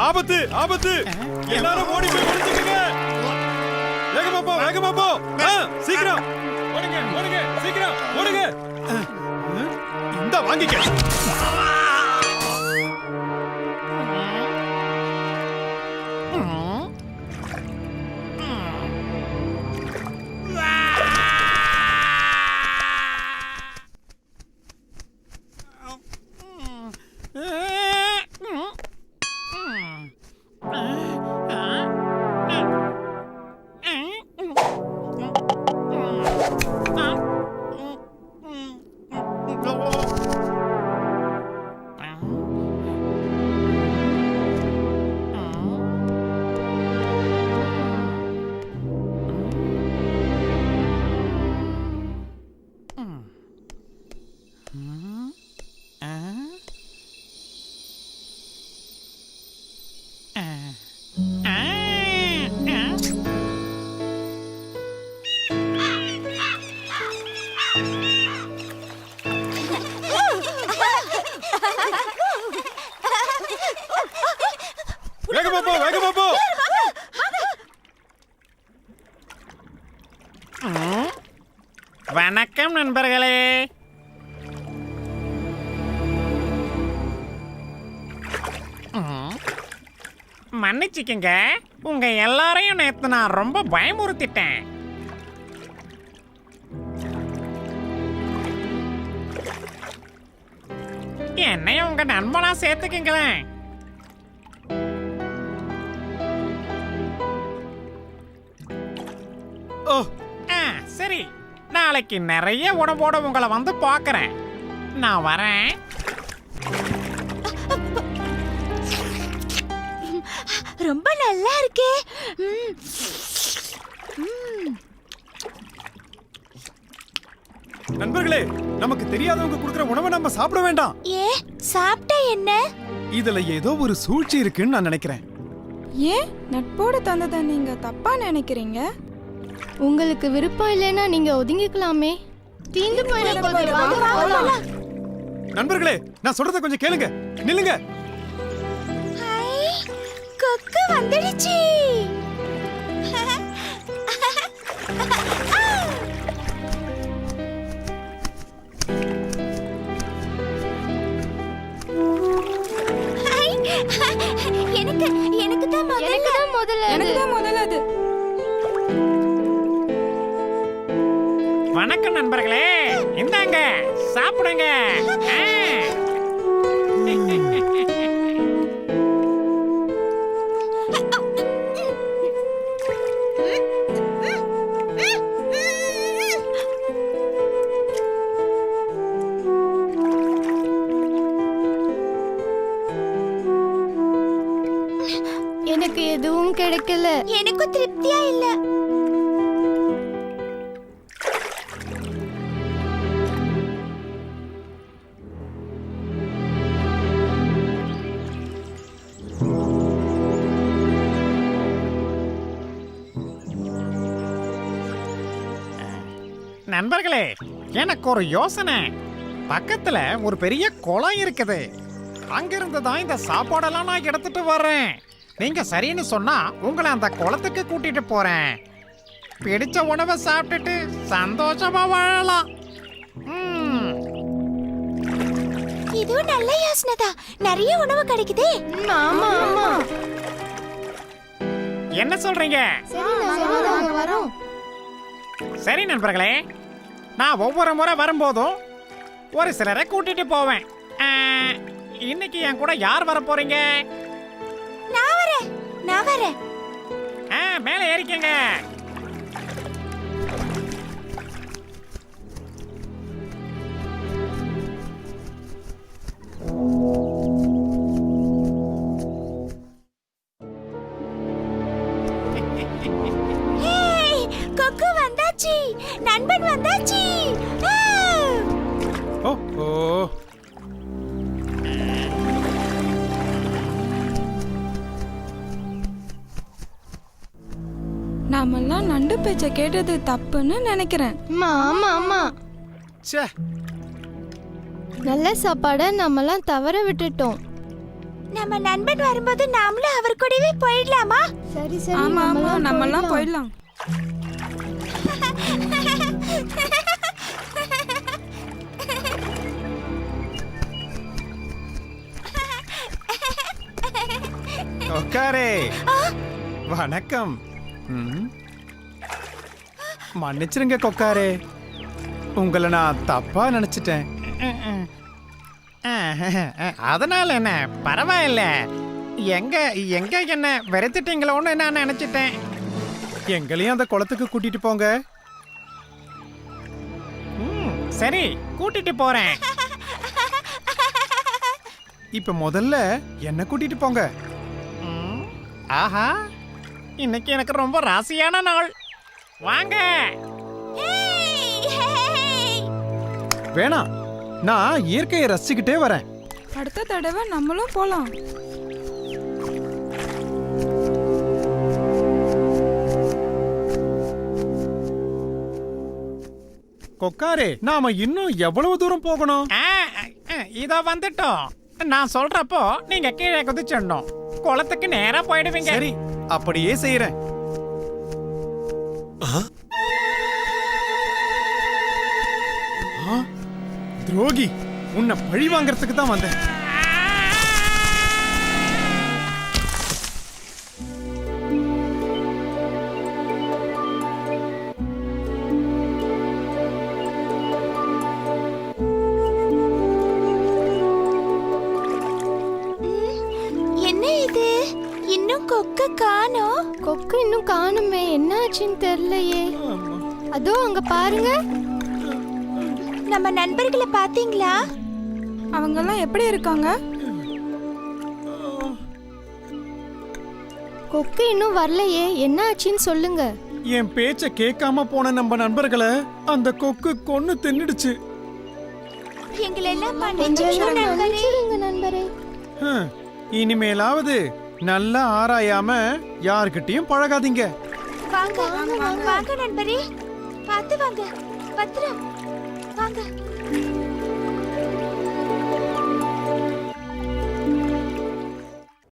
ஆபத்து ஆபத்து! எல்லாரும் ஓடி போய் ஒளிஞ்சுக்கங்க! வேகமா போ, வேகமா போ! சீக்கிரம் ஓடுங்க, ஓடுங்க, சீக்கிரம் ஓடுங்க! இந்த வாங்கிக்க. வேகமா போ, வேகமா போ! வணக்கம் நண்பர்களே. மன்னிச்சுக்கங்க, உங்க எல்லாரையும் நேத்து நான் ரொம்ப பயமுறுத்திட்டேன். என்னையும் உங்க நண்பனா சேர்த்துக்கங்களேன். சரி, நாளைக்கு நிறைய உணவோட உங்களை வந்து பார்க்கறேன். நான் வரேன். ரொம்ப நல்லா இருக்கே. நண்பர்களே, நமக்கு தெரியாதவங்க கொடுக்கிற உணவை நம்ம சாப்பிட வேண்டாம். சாப்பிட்டா என்ன? இதுல ஏதோ ஒரு சூழ்ச்சி இருக்குன்னு நான் நினைக்கிறேன். ஏன் நட்போடு தந்ததை நீங்க தப்பா நினைக்கிறீங்க? உங்களுக்கு விருப்பம் இல்லைன்னா நீங்க ஒதுங்கிக்கலாமே. தீந்து போயிட. நண்பர்களே, நான் சொல்றத கொஞ்சம் கேளுங்க. நில்லுங்க. கொக்கு வந்துடுச்சு. எனக்கு தான் முதல்ல அது. வணக்கம் நண்பர்களே, இந்தாங்க சாப்பிடுங்க. எனக்கு எதுவும் கிடைக்கல. எனக்கும் திருப்தியா இல்ல. நண்பர்களே, எனக்கு ஒரு யோசனை. பக்கத்துல ஒரு பெரிய குளம் இருக்குது. அங்கிருந்து தான் இந்த சாப்பாடெல்லாம் நான் எடுத்துட்டு வர்றேன். நீங்க சரின்னு சொன்னா உங்களை அந்த குளத்துக்கு கூட்டிட்டு போறேன். பிடிச்ச உணவை சாப்பிட்டுட்டு சந்தோஷமா வாழலாம். இதுவும் நல்ல யோசனை தான். நிறைய உணவு கிடைக்குதே. ஆமா ஆமா. என்ன சொல்றீங்க? சரி நண்பர்களே, நான் ஒவ்வொரு முறை வரும்போதும் ஒரு சிலரை கூட்டிட்டு போவேன். இன்னைக்கு என் கூட யார் வர போறீங்க? நான் வரேன். மேலே ஏறிக்கங்க. கொக்கு வந்தாச்சு, நண்பன் வந்தாச்சு. ஓஹோ, நாமெல்லாம் நண்டு பேச்ச கேட்டது தப்புன்னு நினைக்கிறேன். ஆமா ஆமா. ச்சே, நல்ல சாப்பாடை நம்மலாம் தவற விட்டுட்டோம். நம்ம நண்பன் வரும்போது நாமளும் அவர் கூடவே போயிடலாமா? சரி சரி ஆமா ஆமா நம்மலாம் போயிடலாம். போயிடலாம். கொக்காரே வணக்கம். மன்னிச்சிருங்க கொக்காரே, உங்களை நான் தப்பா நினைச்சிட்டேன். அதனால என்ன, பரவாயில்ல. எங்க எங்க என்ன வெறுத்துட்டீங்களோன்னு நான் நினைச்சிட்டேன். எங்களையும் அந்த குளத்துக்கு கூட்டிட்டு போங்க. சரி, கூட்டிட்டு போறேன். இப்ப முதல்ல என்ன கூட்டிட்டு போங்க. ஆஹா, இன்னைக்கு எனக்கு ரொம்ப ராசியான நாள். வாங்க. வேணாம், நான் இயற்கையை ரசிச்சுக்கிட்டே வரேன். அடுத்த தடவை நம்மளும் போலாம். கொக்காரே, நாம இன்னும் எவ்வளவு தூரம் போகணும்? இதோ வந்துட்டோம். நான் சொல்றப்போ நீங்க கீழே குதிச்சிடணும். குளத்துக்கு நேரா போயிடுவீங்க. சரி, அப்படியே செய்யறேன். துரோகி, உன்னை பழி வாங்கறதுக்கு தான் வந்தேன். என்ன இது? இன்னும் கொக்க காணோம். கொக்கு இன்னும் காணுமே, என்ன ஆச்சுன்னு தெரியலையே. அதோ அங்க பாருங்க. நம்ம நண்பர்களை பாத்தீங்களா? அவங்கெல்லாம் எப்படி இருக்காங்க? கொக்கு இன்னும் வரலையே, என்ன ஆச்சுன்னு சொல்லுங்க. என் பேச்ச கேட்காம போன நம்ம நண்பர்களை அந்த கொக்கு கொன்னு தின்னுடுச்சு. எங்களை எல்லாம் கொஞ்சம் மன்னிச்சிடுங்க நண்பரே. இனிமேலாவது நல்லா ஆராயாம யார்கிட்டயும் பழகாதீங்க. வாங்க வாங்க நண்பரே, பார்த்து வாங்க. பத்திரம் வாங்க.